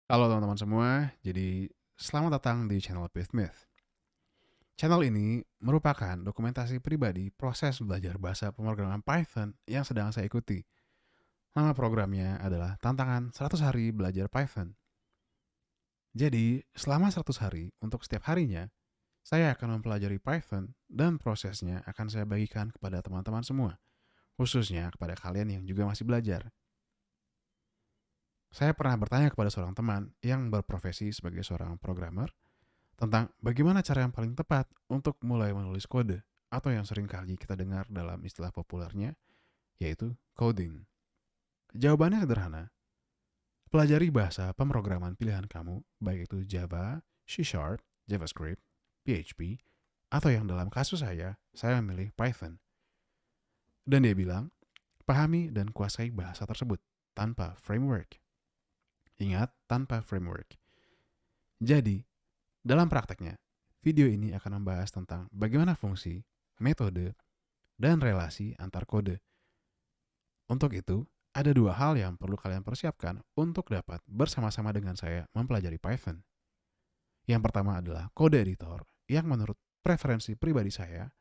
Halo teman-teman semua, jadi selamat datang di channel With Myth. Channel ini merupakan dokumentasi pribadi proses belajar bahasa pemrograman Python yang sedang saya ikuti. Nama programnya adalah Tantangan 100 Hari Belajar Python. Jadi, selama 100 hari untuk setiap harinya, saya akan mempelajari Python dan prosesnya akan saya bagikan kepada teman-teman semua, khususnya kepada kalian yang juga masih belajar. Saya pernah bertanya kepada seorang teman yang berprofesi sebagai seorang programmer tentang bagaimana cara yang paling tepat untuk mulai menulis kode atau yang sering kali kita dengar dalam istilah populernya yaitu coding. Jawabannya sederhana. Pelajari bahasa pemrograman pilihan kamu, baik itu Java, C Sharp, JavaScript, PHP, atau yang dalam kasus saya memilih Python. Dan dia bilang, pahami dan kuasai bahasa tersebut tanpa framework. Ingat, tanpa framework. Jadi, dalam prakteknya, video ini akan membahas tentang bagaimana fungsi, metode, dan relasi antar kode. Untuk itu, ada dua hal yang perlu kalian persiapkan untuk dapat bersama-sama dengan saya mempelajari Python. Yang pertama adalah kode editor, yang menurut preferensi pribadi saya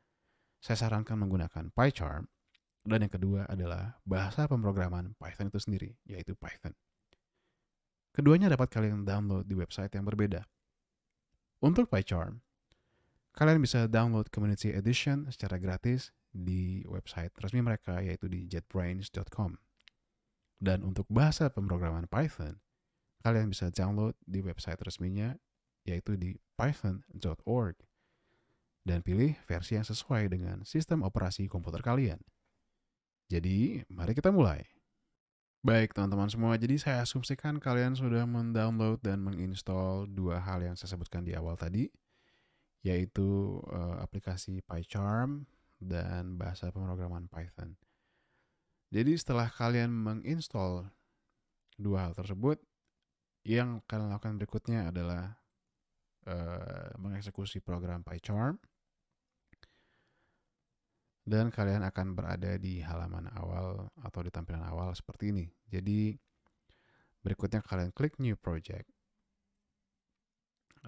sarankan menggunakan PyCharm, dan yang kedua adalah bahasa pemrograman Python itu sendiri, yaitu Python. Keduanya dapat kalian download di website yang berbeda. Untuk PyCharm, kalian bisa download Community Edition secara gratis di website resmi mereka yaitu di jetbrains.com. Dan untuk bahasa pemrograman Python, kalian bisa download di website resminya yaitu di python.org dan pilih versi yang sesuai dengan sistem operasi komputer kalian. Jadi, mari kita mulai. Baik teman-teman semua, jadi saya asumsikan kalian sudah mendownload dan menginstall dua hal yang saya sebutkan di awal tadi, yaitu aplikasi PyCharm dan bahasa pemrograman Python. Jadi setelah kalian menginstall dua hal tersebut, yang kalian lakukan berikutnya adalah mengeksekusi program PyCharm dan kalian akan berada di halaman awal atau di tampilan awal seperti ini. Jadi berikutnya kalian klik New Project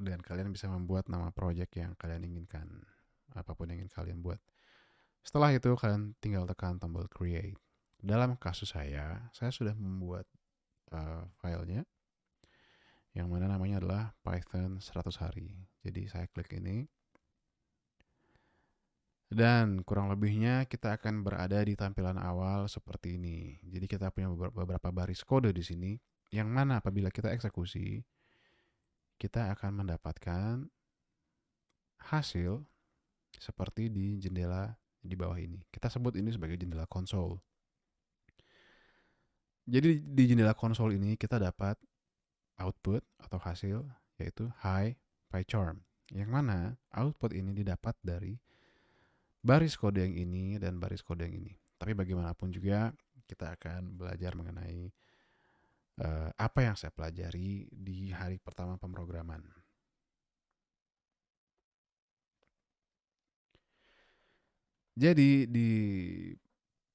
dan kalian bisa membuat nama project yang kalian inginkan, apapun yang ingin kalian buat. Setelah itu kalian tinggal tekan tombol Create. Dalam kasus saya sudah membuat filenya yang mana namanya adalah Python 100 hari. Jadi saya klik ini dan kurang lebihnya kita akan berada di tampilan awal seperti ini. Jadi kita punya beberapa baris kode di sini yang mana apabila kita eksekusi kita akan mendapatkan hasil seperti di jendela di bawah ini. Kita sebut ini sebagai jendela konsol. Jadi di jendela konsol ini kita dapat output atau hasil yaitu Hi PyCharm. Yang mana output ini didapat dari baris kode yang ini dan baris kode yang ini. Tapi bagaimanapun juga kita akan belajar mengenai apa yang saya pelajari di hari pertama pemrograman. Jadi di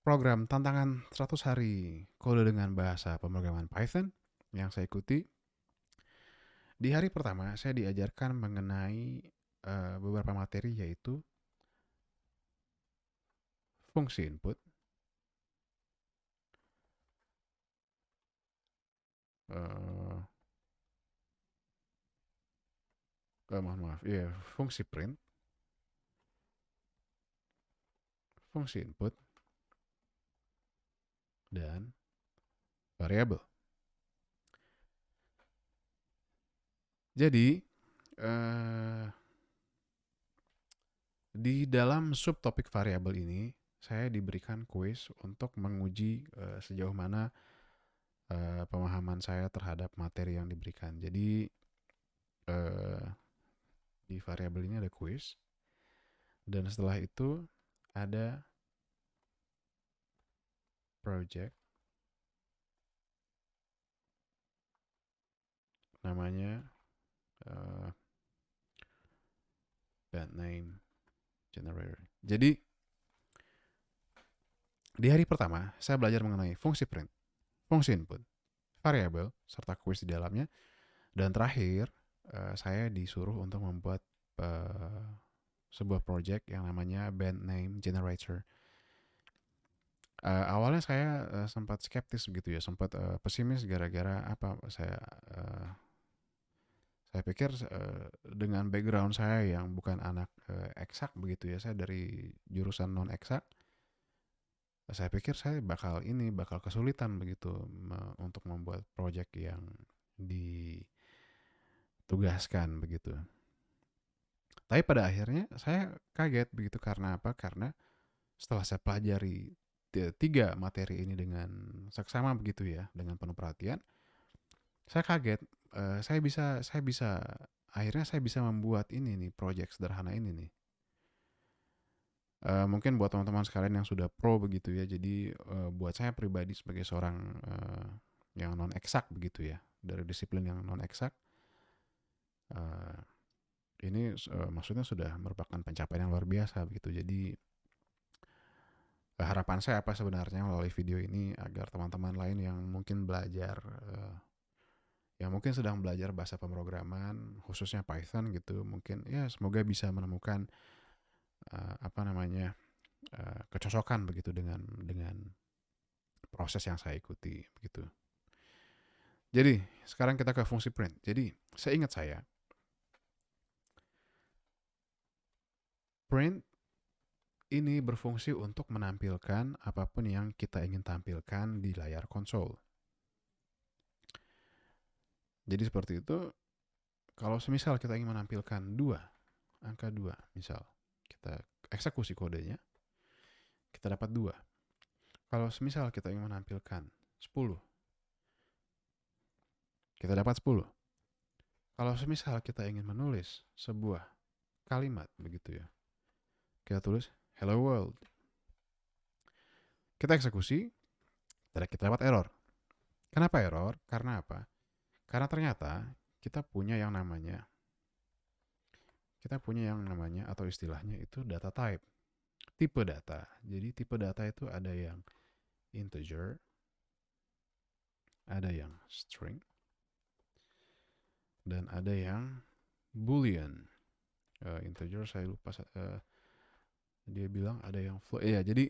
program tantangan 100 hari kode dengan bahasa pemrograman Python yang saya ikuti, di hari pertama saya diajarkan mengenai beberapa materi yaitu fungsi input, fungsi print, fungsi input, dan variabel. Jadi di dalam subtopik variabel ini saya diberikan kuis untuk menguji sejauh mana pemahaman saya terhadap materi yang diberikan. Jadi di variabel ini ada kuis dan setelah itu ada project namanya band name generator. Jadi di hari pertama saya belajar mengenai fungsi print, fungsi input, variabel serta kuis di dalamnya Dan terakhir, saya disuruh untuk membuat eh, sebuah project yang namanya band name generator. Awalnya saya sempat skeptis begitu ya, sempat pesimis gara-gara apa? Saya pikir dengan background saya yang bukan anak eksak begitu ya, saya dari jurusan non eksak, saya pikir saya bakal kesulitan begitu untuk membuat project yang ditugaskan begitu. Tapi pada akhirnya saya kaget begitu karena apa? Karena setelah saya pelajari tiga materi ini dengan seksama begitu ya, dengan penuh perhatian, saya kaget. Saya bisa akhirnya saya bisa membuat ini nih project sederhana ini nih. Mungkin buat teman-teman sekalian yang sudah pro begitu ya. Jadi buat saya pribadi sebagai seorang yang non eksak begitu ya, dari disiplin yang non eksak, uh, ini maksudnya sudah merupakan pencapaian yang luar biasa begitu. Jadi harapan saya apa sebenarnya melalui video ini agar teman-teman lain yang mungkin belajar, yang mungkin sedang belajar bahasa pemrograman, khususnya Python gitu, mungkin ya semoga bisa menemukan apa namanya kecocokan begitu dengan proses yang saya ikuti begitu. Jadi sekarang kita ke fungsi print. Jadi seingat saya, print ini berfungsi untuk menampilkan apapun yang kita ingin tampilkan di layar konsol. Jadi seperti itu, kalau semisal kita ingin menampilkan angka 2 misal, kita eksekusi kodenya, kita dapat 2. Kalau semisal kita ingin menampilkan 10, kita dapat 10. Kalau semisal kita ingin menulis sebuah kalimat begitu ya, kita tulis hello world. Kita eksekusi, kita dapat error. Kenapa error? Karena apa? Karena ternyata kita punya yang namanya atau istilahnya itu data type, tipe data. Jadi tipe data itu ada yang integer, ada yang string, dan ada yang boolean. Integer saya lupa, dia bilang ada yang float. Iya, jadi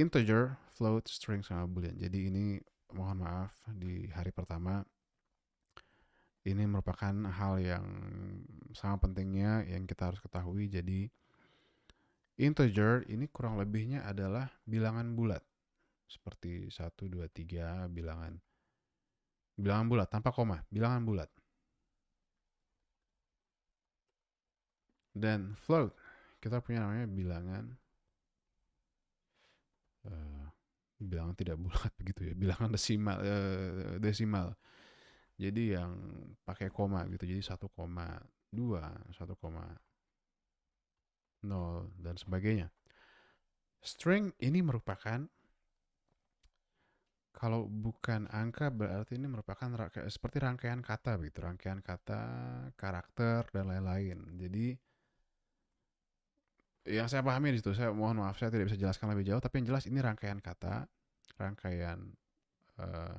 integer, float, string sama boolean. Jadi ini mohon maaf di hari pertama ini merupakan hal yang sangat pentingnya yang kita harus ketahui. Jadi integer ini kurang lebihnya adalah bilangan bulat. Seperti 1, 2, 3 bilangan bulat tanpa koma, bilangan bulat. Dan float kita punya namanya bilangan tidak bulat begitu ya, bilangan desimal. Jadi yang pakai koma gitu, jadi 1,2, 1,0 dan sebagainya. String ini merupakan, kalau bukan angka berarti ini merupakan seperti rangkaian kata begitu, rangkaian kata, karakter dan lain-lain. Jadi yang saya pahami di situ, saya mohon maaf saya tidak bisa jelaskan lebih jauh, tapi yang jelas ini rangkaian kata, eh,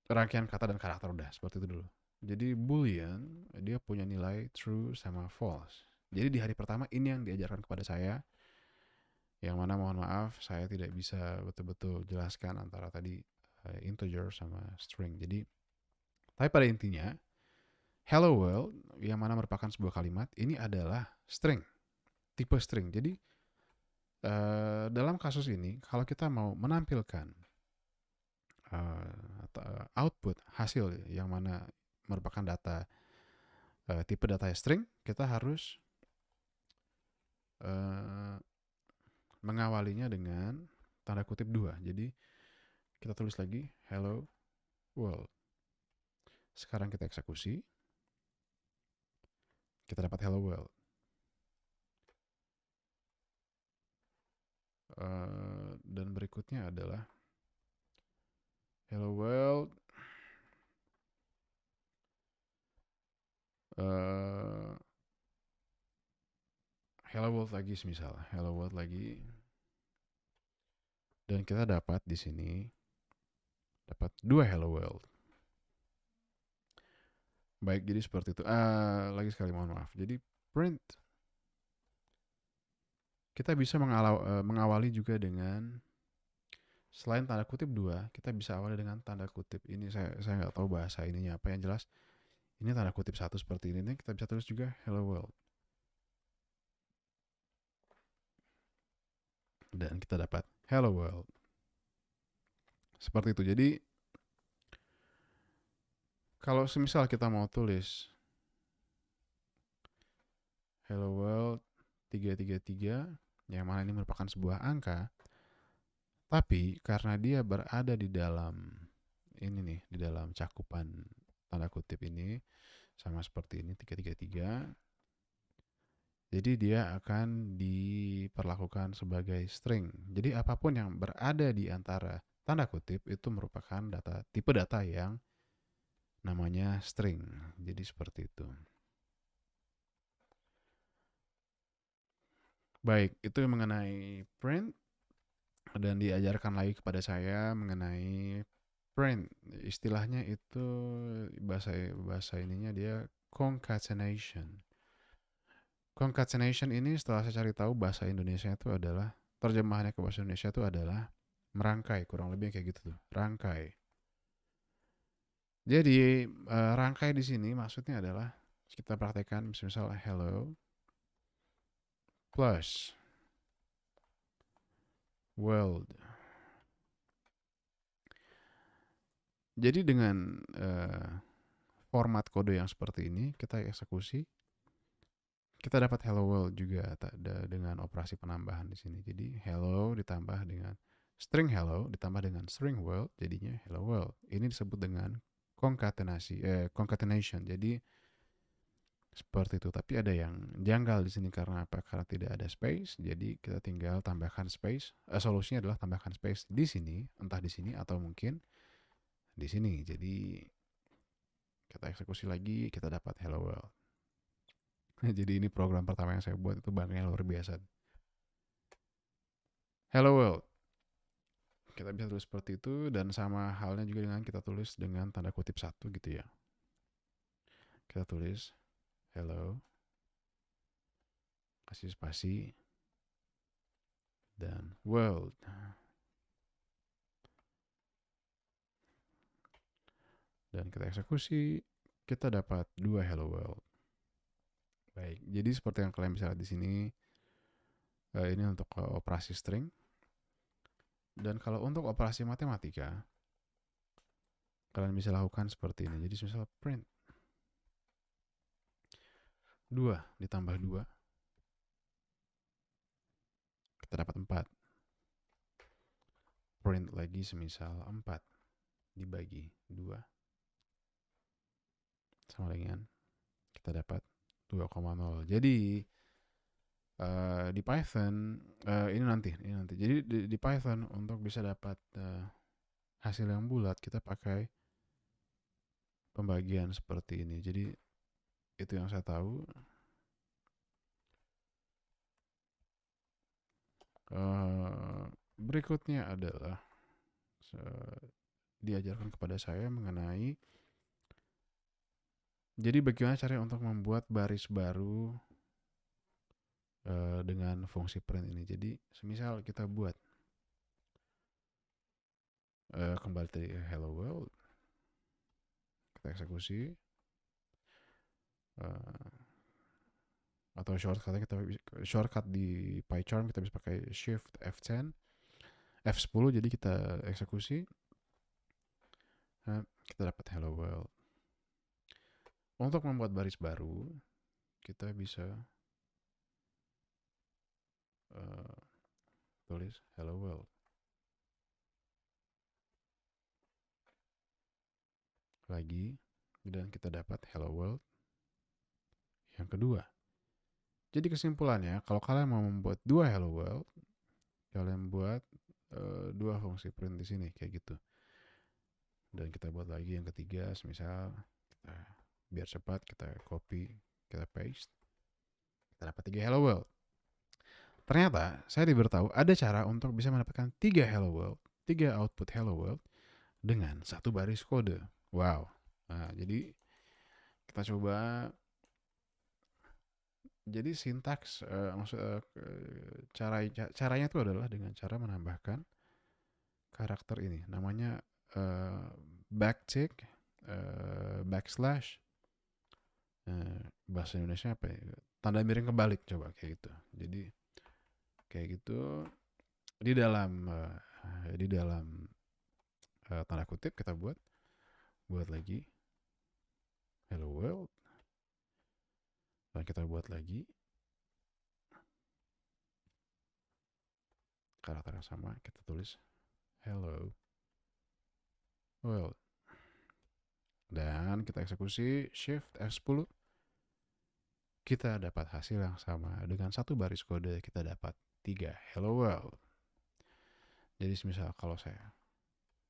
rangkaian kata dan karakter, udah seperti itu dulu. Jadi boolean dia punya nilai true sama false. Jadi di hari pertama ini yang diajarkan kepada saya, yang mana mohon maaf saya tidak bisa betul-betul jelaskan antara tadi integer sama string. Jadi tapi pada intinya hello world yang mana merupakan sebuah kalimat ini adalah string, tipe string. Jadi dalam kasus ini kalau kita mau menampilkan output hasil yang mana merupakan data tipe data string, kita harus mengawalinya dengan tanda kutip 2. Jadi kita tulis lagi hello world. Sekarang kita eksekusi, kita dapat hello world. Dan berikutnya adalah hello world, hello world lagi semisal, hello world lagi. Dan kita dapat di sini dapat 2 hello world. Baik, jadi seperti itu. Lagi sekali mohon maaf. Jadi print kita bisa mengawali juga dengan selain tanda kutip 2, kita bisa awali dengan tanda kutip ini. Saya nggak tahu bahasa ininya apa, yang jelas ini tanda kutip 1 seperti ini nih, kita bisa tulis juga hello world. Dan kita dapat hello world. Seperti itu. Jadi kalau semisal kita mau tulis hello world 333, yang mana ini merupakan sebuah angka, tapi karena dia berada di dalam ini nih, di dalam cakupan tanda kutip ini, sama seperti ini 333, jadi dia akan diperlakukan sebagai string. Jadi apapun yang berada di antara tanda kutip itu merupakan tipe data yang namanya string. Jadi seperti itu. Baik, itu mengenai print, dan diajarkan lagi kepada saya mengenai print. Istilahnya itu bahasa ininya dia concatenation. Concatenation ini setelah saya cari tahu bahasa Indonesia itu adalah, terjemahannya ke bahasa Indonesia itu adalah merangkai, kurang lebih kayak gitu tuh, rangkai. Jadi rangkai di sini maksudnya adalah kita praktekkan misalnya hello plus world. Jadi dengan format kode yang seperti ini kita eksekusi, kita dapat hello world juga dengan operasi penambahan di sini. Jadi hello ditambah dengan string hello ditambah dengan string world, jadinya hello world. Ini disebut dengan concatenation. Jadi seperti itu. Tapi ada yang janggal di sini karena apa? Karena tidak ada space. Jadi kita tinggal tambahkan space. Solusinya adalah tambahkan space di sini, entah di sini atau mungkin di sini. Jadi kita eksekusi lagi, kita dapat hello world. Jadi ini program pertama yang saya buat, itu banknya luar biasa. Hello world. Kita bisa tulis seperti itu, dan sama halnya juga dengan kita tulis dengan tanda kutip 1 gitu ya. Kita tulis hello, kasih spasi, dan world. Dan kita eksekusi, kita dapat 2 hello world. Baik, jadi seperti yang kalian bisa lihat di sini, ini untuk operasi string. Dan kalau untuk operasi matematika, kalian bisa lakukan seperti ini. Jadi misal print 2 ditambah 2, kita dapat 4. Print lagi semisal 4 dibagi 2, sama dengan kita dapat 2,0. Jadi di Python ini nanti. Jadi di Python untuk bisa dapat hasil yang bulat, kita pakai pembagian seperti ini. Jadi itu yang saya tahu. Berikutnya adalah diajarkan kepada saya mengenai jadi bagaimana cara untuk membuat baris baru dengan fungsi print ini. Jadi semisal kita buat kembali dari hello world, kita eksekusi, atau shortcut di PyCharm kita bisa pakai Shift F10, F10, jadi kita eksekusi, kita dapat hello world. Untuk membuat baris baru, kita bisa tulis hello world. Lagi, dan kita dapat hello world yang kedua. Jadi kesimpulannya, kalau kalian mau membuat 2 hello world, kalian buat 2 fungsi print di sini kayak gitu. Dan kita buat lagi yang ketiga, misal kita biar cepat kita copy, kita paste, kita dapat 3 hello world. Ternyata saya diberitahu ada cara untuk bisa mendapatkan 3 hello world, 3 output hello world dengan satu baris kode. Wow. Nah, jadi kita coba. Jadi sintaks caranya itu adalah dengan cara menambahkan karakter ini. Namanya eh, backtick, backslash. Bahasa Indonesia apa ya? Tanda miring kebalik coba kayak gitu. Jadi kayak gitu di dalam tanda kutip kita buat lagi hello world, dan kita buat lagi karakter yang sama, kita tulis hello world, dan kita eksekusi shift F10. Kita dapat hasil yang sama. Dengan satu baris kode kita dapat 3 hello world. Jadi misal kalau saya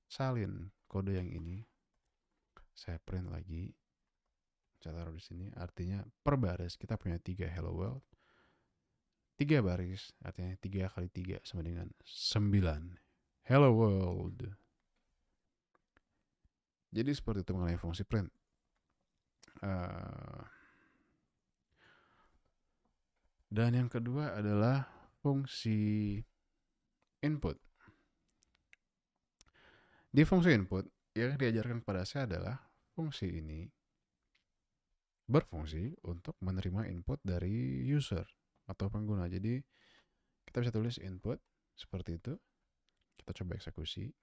salin kode yang ini, saya print lagi, saya taruh di sini, artinya per baris kita punya 3 hello world. 3 baris artinya 3 kali 3 sama dengan 9 hello world. Jadi seperti itu mengenai fungsi print. Dan yang kedua adalah fungsi input. Di fungsi input yang diajarkan kepada saya adalah fungsi ini berfungsi untuk menerima input dari user atau pengguna. Jadi kita bisa tulis input seperti itu. Kita coba eksekusi.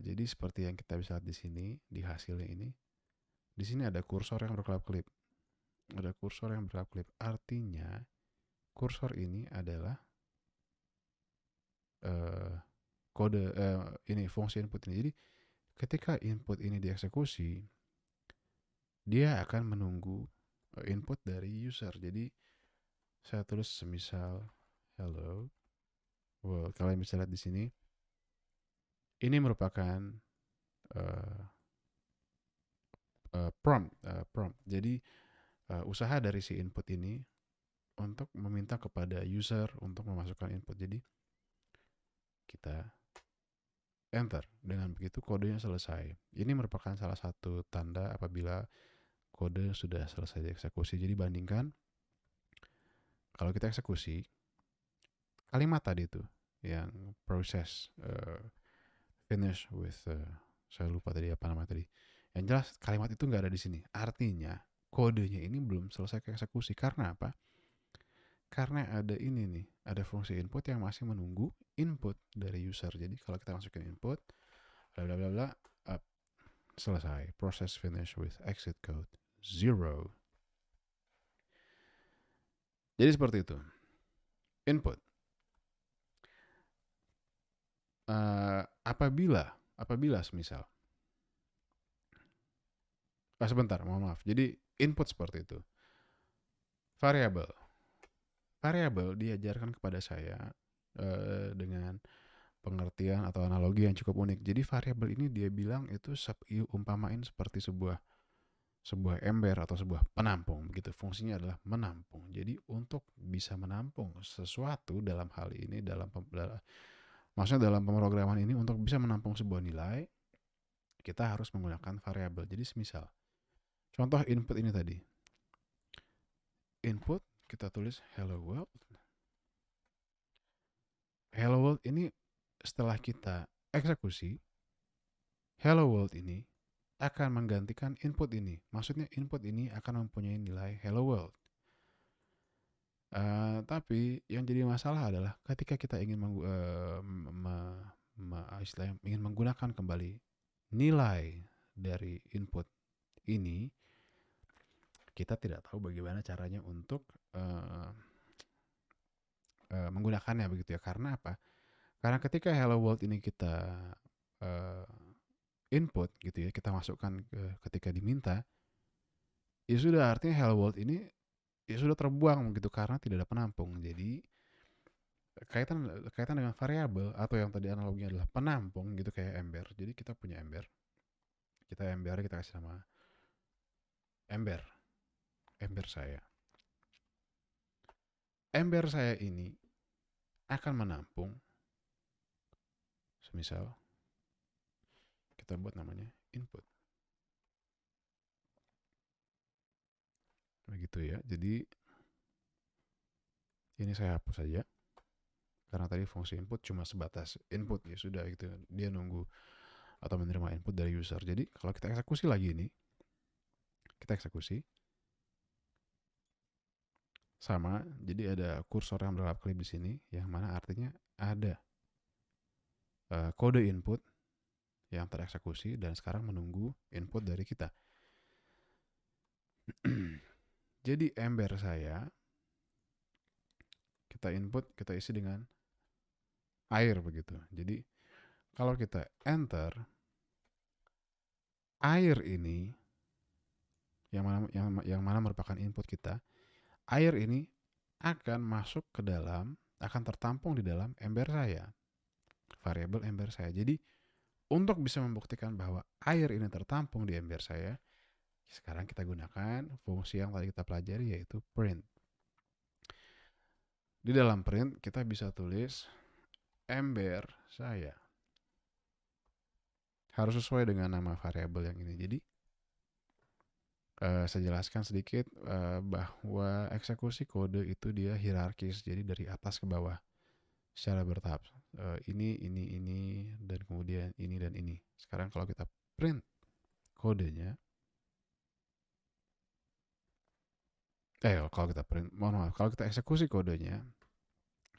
Jadi seperti yang kita bisa lihat di sini, di hasilnya ini. Di sini ada kursor yang berkelap-kelip. Artinya kursor ini adalah kode ini fungsi input ini. Jadi ketika input ini dieksekusi, dia akan menunggu input dari user. Jadi saya tulis semisal hello world. Kalian bisa lihat di sini. Ini merupakan prompt. Jadi usaha dari si input ini untuk meminta kepada user untuk memasukkan input. Jadi kita enter. Dengan begitu kodenya selesai. Ini merupakan salah satu tanda apabila kode sudah selesai dieksekusi. Jadi bandingkan kalau kita eksekusi kalimat tadi itu yang proses finish with saya lupa tadi apa nama tadi. Yang jelas kalimat itu nggak ada di sini. Artinya kodenya ini belum selesai eksekusi. Karena apa? Karena ada ini nih, ada fungsi input yang masih menunggu input dari user. Jadi kalau kita masukin input, bla bla bla bla, selesai. Process finish with exit code 0. Jadi seperti itu. Input. Apabila semisal sebentar, mohon maaf. Jadi input seperti itu. Variabel diajarkan kepada saya dengan pengertian atau analogi yang cukup unik. Jadi variabel ini dia bilang itu umpamain seperti sebuah ember atau sebuah penampung begitu. Fungsinya adalah menampung. Jadi untuk bisa menampung sesuatu dalam hal ini maksudnya dalam pemrograman ini, untuk bisa menampung sebuah nilai kita harus menggunakan variabel. Jadi semisal contoh input ini tadi. Input kita tulis hello world. Hello world ini setelah kita eksekusi, hello world ini akan menggantikan input ini. Maksudnya input ini akan mempunyai nilai hello world. Tapi yang jadi masalah adalah ketika kita ingin ingin menggunakan kembali nilai dari input ini, kita tidak tahu bagaimana caranya untuk menggunakannya begitu ya. Karena apa? Karena ketika hello world ini kita input gitu ya, kita masukkan ketika diminta, ya sudah, artinya hello world ini ya sudah terbuang gitu karena tidak ada penampung. Jadi kaitan dengan variabel atau yang tadi analoginya adalah penampung gitu kayak ember. Jadi kita punya ember. Kita kasih nama ember. Ember saya. Ember saya ini akan menampung semisal kita buat namanya input. Begitu ya. Jadi ini saya hapus saja. Karena tadi fungsi input cuma sebatas input, ya sudah gitu. Dia nunggu atau menerima input dari user. Jadi kalau kita eksekusi lagi ini, kita eksekusi sama. Jadi ada kursor yang berlap klip di sini, yang mana artinya ada kode input yang tereksekusi dan sekarang menunggu input dari kita. Jadi ember saya kita input, kita isi dengan air begitu. Jadi kalau kita enter, air ini yang mana merupakan input kita, air ini akan masuk ke dalam, akan tertampung di dalam ember saya, variabel ember saya. Jadi untuk bisa membuktikan bahwa air ini tertampung di ember saya, sekarang kita gunakan fungsi yang tadi kita pelajari, yaitu print. Di dalam print kita bisa tulis ember saya. Harus sesuai dengan nama variabel yang ini. Jadi saya jelaskan sedikit bahwa eksekusi kode itu dia hierarkis, jadi dari atas ke bawah secara bertahap. Ini, dan kemudian ini dan ini. Sekarang kalau kita print kodenya, kalau kita eksekusi kodenya,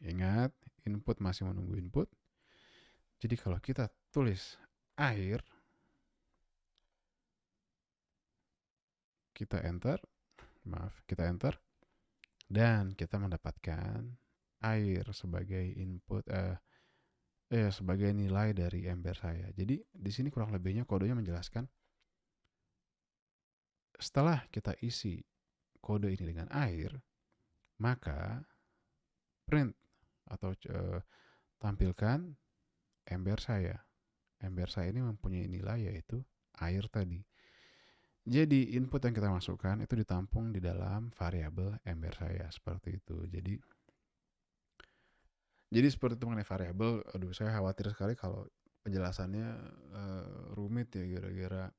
ingat input masih menunggu input. Jadi kalau kita tulis air, kita enter, dan kita mendapatkan air sebagai input, sebagai nilai dari ember saya. Jadi di sini kurang lebihnya kodenya menjelaskan setelah kita isi kode ini dengan air, maka print atau tampilkan ember saya. Ember saya ini mempunyai nilai yaitu air tadi. Jadi input yang kita masukkan itu ditampung di dalam variabel ember saya, seperti itu. Jadi seperti itu mengenai variabel. Aduh, saya khawatir sekali kalau penjelasannya rumit ya, gara-gara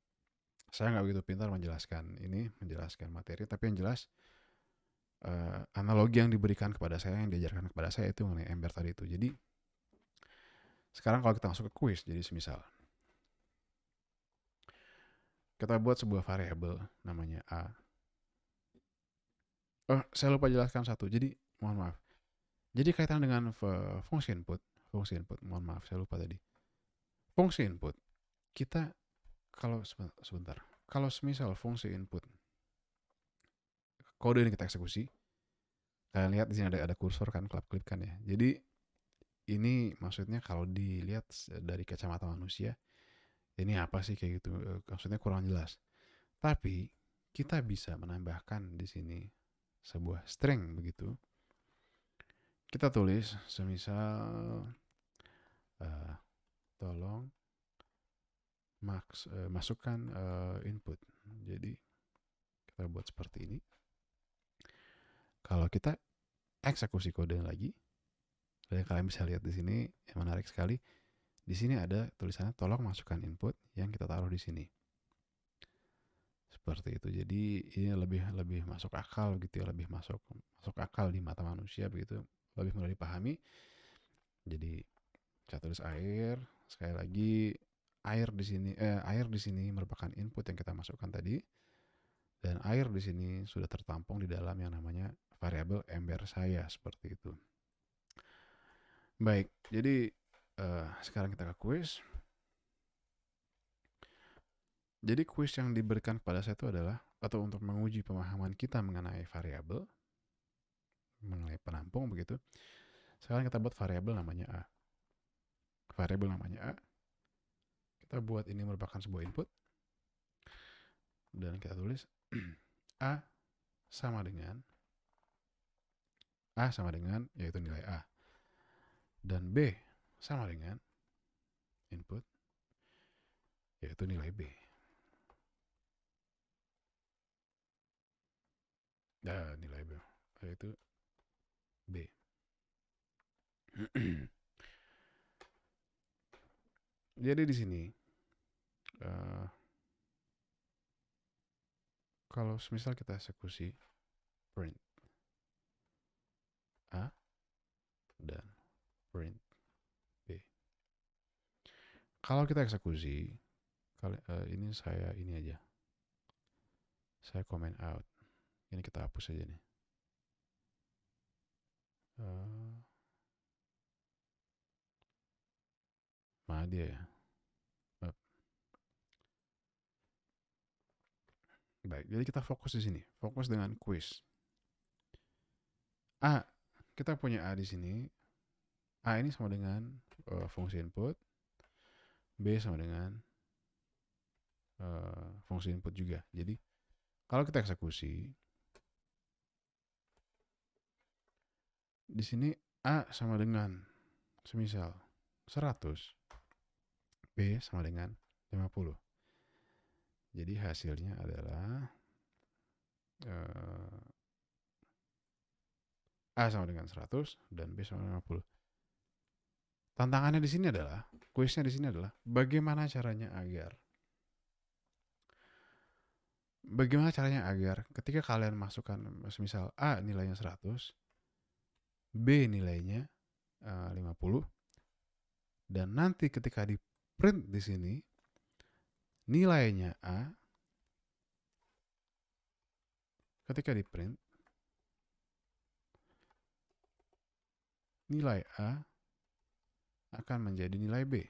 saya nggak begitu pintar menjelaskan materi. Tapi yang jelas analogi yang diberikan kepada saya, yang diajarkan kepada saya itu mengenai ember tadi itu. Jadi sekarang kalau kita masuk ke quiz, jadi semisal kita buat sebuah variabel namanya A. Saya lupa jelaskan satu. Jadi mohon maaf. Jadi kaitan dengan fungsi input, mohon maaf saya lupa tadi. Fungsi input, kita kalau sebentar, kalau semisal fungsi input kode ini kita eksekusi, kalian lihat di sini ada kursor kan, klip kan ya. Jadi ini maksudnya kalau dilihat dari kacamata manusia, ini apa sih kayak gitu? Maksudnya kurang jelas. Tapi kita bisa menambahkan di sini sebuah string begitu. Kita tulis semisal tolong masukkan input. Jadi kita buat seperti ini. Kalau kita eksekusi kode lagi, dan kalian bisa lihat di sini yang menarik sekali. Di sini ada tulisannya tolong masukkan input yang kita taruh di sini. Seperti itu. Jadi ini lebih masuk akal gitu ya, lebih masuk akal di mata manusia begitu, lebih mudah dipahami. Jadi saya tulis air, sekali lagi air di sini merupakan input yang kita masukkan tadi, dan air di sini sudah tertampung di dalam yang namanya variabel ember saya, seperti itu. Baik, jadi sekarang kita ke quiz. Jadi quiz yang diberikan kepada saya itu adalah, atau untuk menguji pemahaman kita mengenai variabel, mengenai penampung begitu. Sekarang kita buat variabel namanya A. Kita buat ini merupakan sebuah input. Dan kita tulis A sama dengan yaitu nilai A. Dan B sama dengan input yaitu nilai B. Nilai B yaitu B. Jadi di sini eh, kalau misal kita eksekusi print A dan print B. Kalau kita eksekusi, ini saya ini aja. Saya comment out. Ini kita hapus aja nih. Mana dia ya? Baik, jadi kita fokus di sini. Fokus dengan quiz. A, kita punya A di sini. A ini sama dengan fungsi input. B sama dengan fungsi input juga. Jadi kalau kita eksekusi, di sini A sama dengan semisal 100, B sama dengan 50. Jadi hasilnya adalah A sama dengan 100 dan B sama dengan 50. Tantangannya di sini adalah, kuisnya di sini adalah bagaimana caranya agar ketika kalian masukkan misal A nilainya 100, B nilainya 50, dan nanti ketika di print di sini nilainya A, ketika di print nilai A akan menjadi nilai B,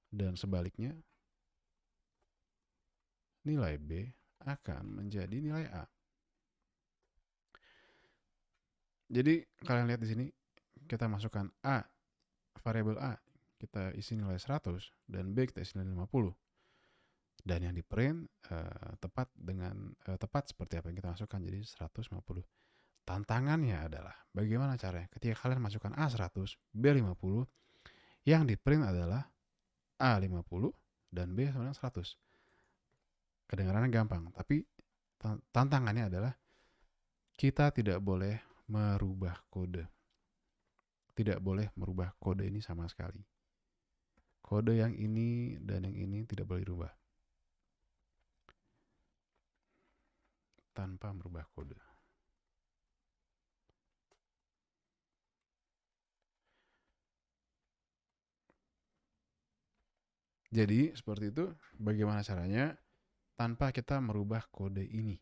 dan sebaliknya nilai B akan menjadi nilai A. Jadi kalian lihat di sini, kita masukkan A, variabel A, kita isi nilai 100, dan B kita isi nilai 50. Dan yang di print tepat seperti apa yang kita masukkan, jadi 150. Tantangannya adalah bagaimana caranya ketika kalian masukkan A 100, B 50, yang di print adalah A 50 dan B sama dengan 100. Kedengarannya gampang, tapi tantangannya adalah kita tidak boleh merubah kode. Tidak boleh merubah kode ini sama sekali. Kode yang ini dan yang ini tidak boleh dirubah tanpa merubah kode. Jadi seperti itu, bagaimana caranya tanpa kita merubah kode ini,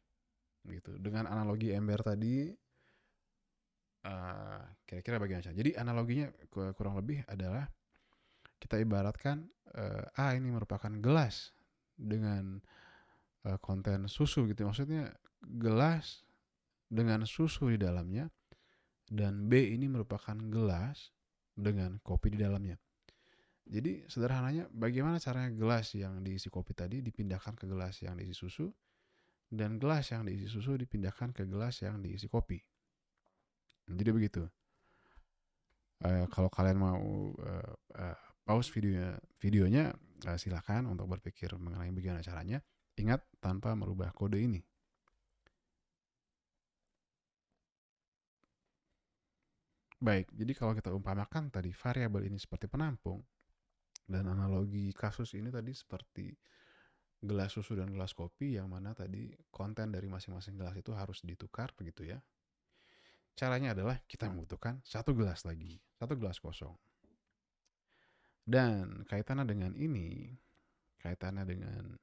gitu. Dengan analogi ember tadi, kira-kira bagaimana caranya? Jadi analoginya kurang lebih adalah kita ibaratkan A ini merupakan gelas dengan konten susu, gitu. Maksudnya gelas dengan susu di dalamnya, dan B ini merupakan gelas dengan kopi di dalamnya. Jadi sederhananya, bagaimana caranya gelas yang diisi kopi tadi dipindahkan ke gelas yang diisi susu, dan gelas yang diisi susu dipindahkan ke gelas yang diisi kopi. Jadi begitu. Kalau kalian mau pause videonya, silakan untuk berpikir mengenai bagaimana caranya. Ingat, tanpa merubah kode ini. Baik, jadi kalau kita umpamakan tadi variabel ini seperti penampung, dan analogi kasus ini tadi seperti gelas susu dan gelas kopi, yang mana tadi konten dari masing-masing gelas itu harus ditukar, begitu ya. Caranya adalah kita membutuhkan satu gelas lagi, satu gelas kosong. Dan kaitannya dengan ini, kaitannya dengan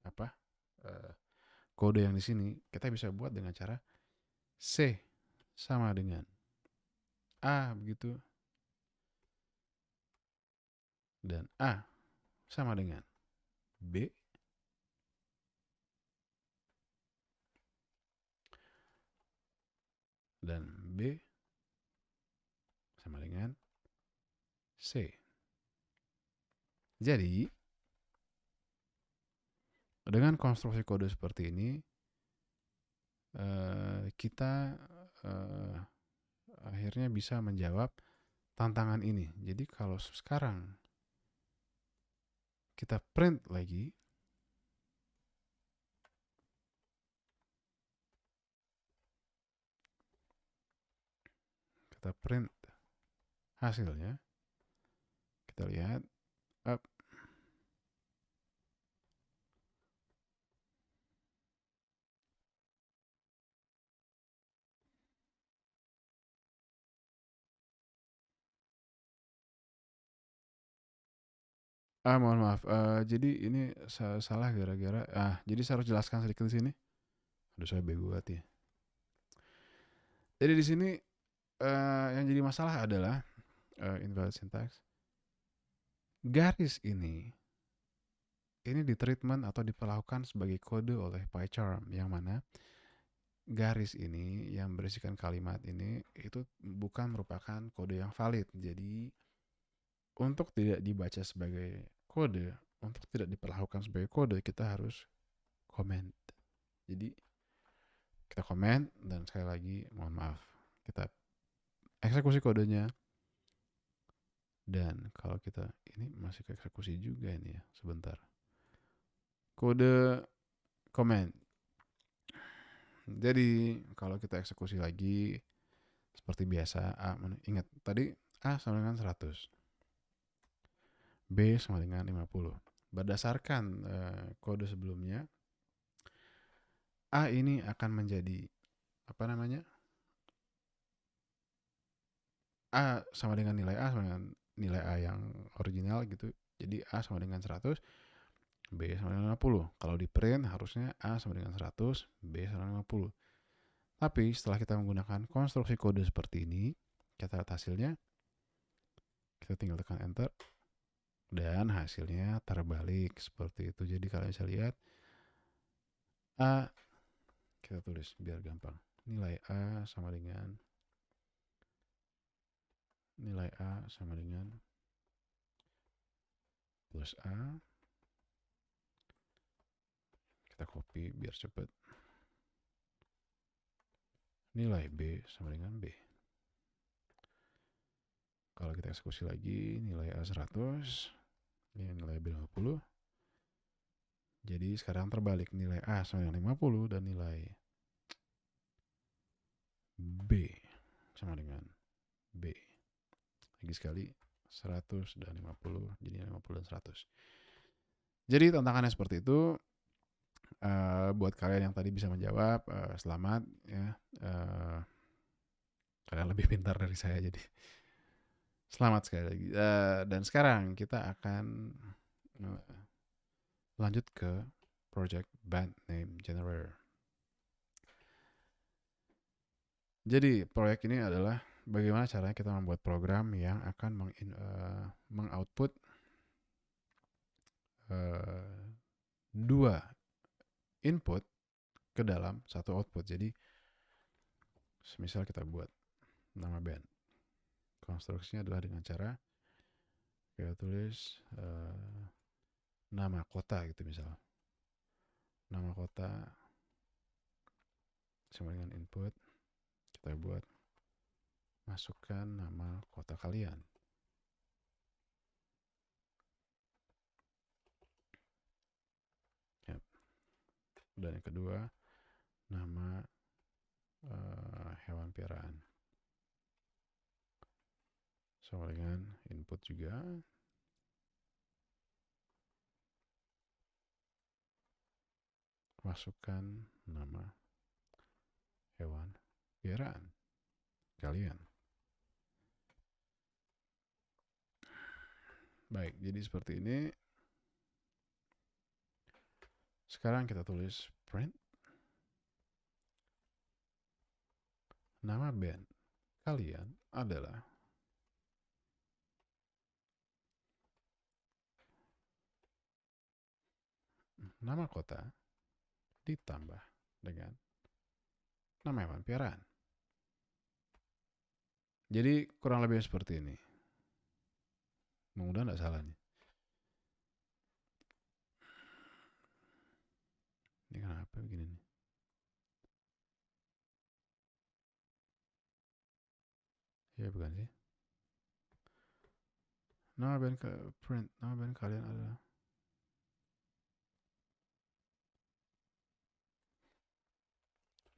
apa? Kode yang di sini kita bisa buat dengan cara C sama dengan A, begitu. Dan A sama dengan B, dan B sama dengan C. Jadi dengan konstruksi kode seperti ini, kita akhirnya bisa menjawab tantangan ini. Jadi kalau sekarang kita print lagi, kita print hasilnya, kita lihat. Up. Mohon maaf. Jadi ini salah gara-gara. Jadi saya harus jelaskan sedikit di sini. Aduh, saya bego banget ya. Jadi di sini yang jadi masalah adalah invalid syntax. Garis ini ditreatment atau diperlakukan sebagai kode oleh PyCharm, yang mana garis ini yang berisikan kalimat ini itu bukan merupakan kode yang valid. Jadi untuk tidak dibaca sebagai kode, untuk tidak diperlakukan sebagai kode, kita harus comment. Jadi kita comment, dan sekali lagi mohon maaf, kita eksekusi kodenya. Dan kalau kita ini masih ke eksekusi juga ini ya, sebentar. Kode comment. Jadi kalau kita eksekusi lagi seperti biasa, ingat tadi A sama dengan 100, B sama dengan 50. Berdasarkan kode sebelumnya, A ini akan menjadi apa namanya? A sama dengan nilai A sama dengan nilai A yang original gitu. Jadi A sama dengan 100, B sama dengan 50. Kalau di print harusnya A sama dengan 100, B sama dengan 50. Tapi setelah kita menggunakan konstruksi kode seperti ini, kita lihat hasilnya. Kita tinggal tekan enter, dan hasilnya terbalik seperti itu. Jadi kalian bisa lihat A, kita tulis biar gampang, nilai A sama dengan plus A. Kita copy biar cepat. Nilai B sama dengan B. Kalau kita eksekusi lagi, nilai A 100, ini nilai B 50. Jadi sekarang terbalik, nilai A sama dengan 50 dan nilai B sama dengan B. Lagi sekali, 100 dan 50, jadi 50 dan 100. Jadi tantangannya seperti itu. Buat kalian yang tadi bisa menjawab, selamat ya. Kalian lebih pintar dari saya, jadi selamat sekali lagi. Dan sekarang kita akan lanjut ke project band name generator. Jadi proyek ini adalah bagaimana caranya kita membuat program yang akan mengoutput dua input ke dalam satu output. Jadi misal kita buat nama band, konstruksinya adalah dengan cara kita tulis nama kota gitu, misal nama kota sama dengan input, kita buat masukkan nama kota kalian. Yep. Dan yang kedua, nama hewan piaraan sama dengan input juga. Masukkan nama hewan piaraan kalian. Baik, jadi seperti ini. Sekarang kita tulis print nama band kalian adalah nama kota ditambah dengan nama hewan piaraan. Jadi kurang lebih seperti ini. Mudah-mudahan tidak salah nih. Ini kenapa begini nih? Ya bukan sih. Nama band kalian adalah.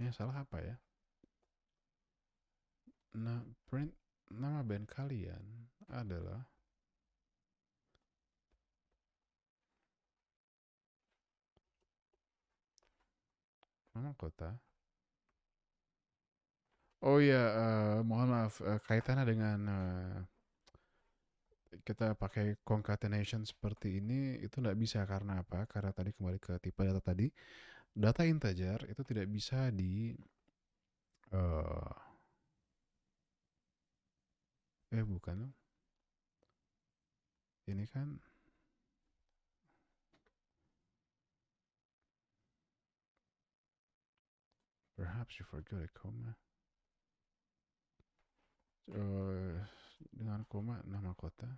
Ini salah apa ya? Print nama band kalian adalah Nama kota. Oh iya, mohon maaf, kaitannya dengan kita pakai concatenation seperti ini itu nggak bisa karena apa? Karena tadi kembali ke tipe data tadi, data integer itu tidak bisa di bukan, ini kan perhaps you forgot a comma. Eh, dengan koma nama kota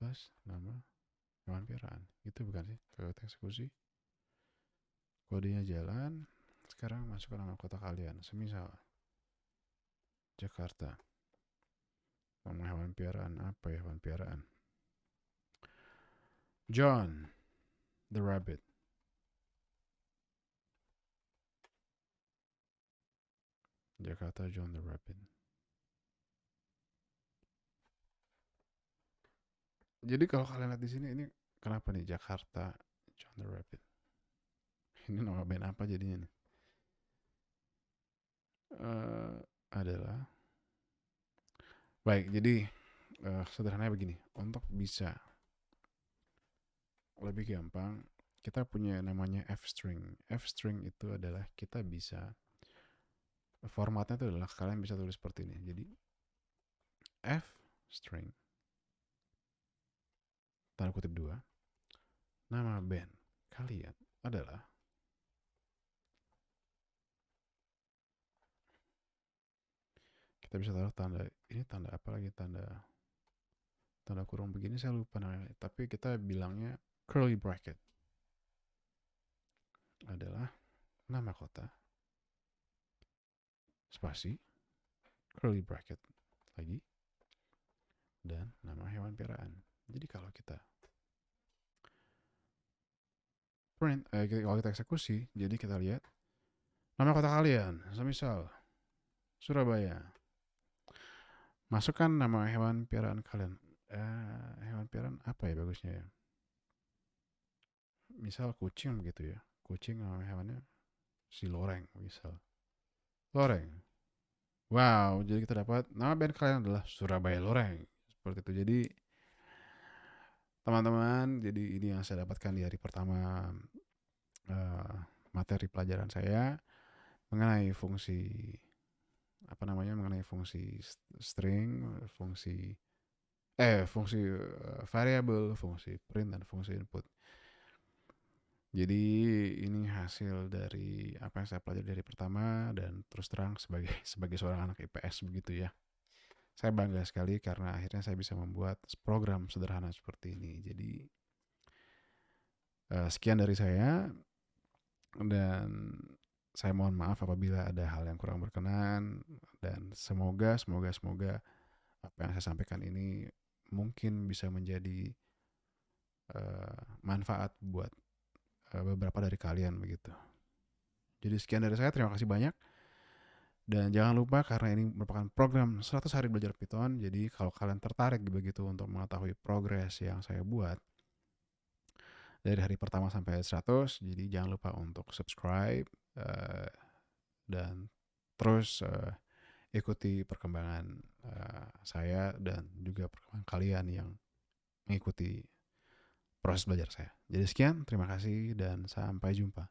plus nama hewan peliharaan. Itu bukan sih kode eksekusi? Kodenya jalan. Sekarang masuk ke nama kota kalian. Semisal Jakarta. Nama hewan peliharaan apa ya hewan peliharaan? John the rabbit. Jakarta John the rabbit. Jadi kalau kalian lihat di sini ini kenapa nih Jakarta John the rabbit? Ini nama band apa jadinya nih? Adalah baik. Jadi sederhananya begini. Untuk bisa lebih gampang, kita punya namanya f-string. F-string itu adalah kita bisa formatnya itu adalah kalian bisa tulis seperti ini. Jadi f-string tanda kutip 2 nama band kalian adalah kita bisa taruh tanda ini tanda apa lagi tanda kurung begini saya lupa namanya tapi kita bilangnya curly bracket adalah nama kota spasi curly bracket lagi dan nama hewan peliharaan. Jadi kalau kita print kalau kita eksekusi jadi kita lihat nama kota kalian semisal Surabaya. Masukkan nama hewan peliharaan kalian. Hewan peliharaan apa ya bagusnya ya? Misal kucing begitu ya. Kucing nama hewannya si Loreng misal. Loreng. Wow, jadi kita dapat nama band kalian adalah Surabaya Loreng. Seperti itu. Jadi teman-teman, jadi ini yang saya dapatkan di hari pertama materi pelajaran saya mengenai fungsi mengenai fungsi string, fungsi variabel, fungsi print dan fungsi input. Jadi ini hasil dari apa yang saya pelajari dari pertama dan terus terang sebagai seorang anak IPS begitu ya. Saya bangga sekali karena akhirnya saya bisa membuat program sederhana seperti ini. Jadi sekian dari saya dan saya mohon maaf apabila ada hal yang kurang berkenan dan semoga apa yang saya sampaikan ini mungkin bisa menjadi manfaat buat beberapa dari kalian begitu. Jadi sekian dari saya, terima kasih banyak. Dan jangan lupa karena ini merupakan program 100 hari belajar Python, jadi kalau kalian tertarik begitu untuk mengetahui progres yang saya buat dari hari pertama sampai 100, jadi jangan lupa untuk subscribe dan terus ikuti perkembangan saya dan juga perkembangan kalian yang mengikuti proses belajar saya. Jadi sekian, terima kasih dan sampai jumpa.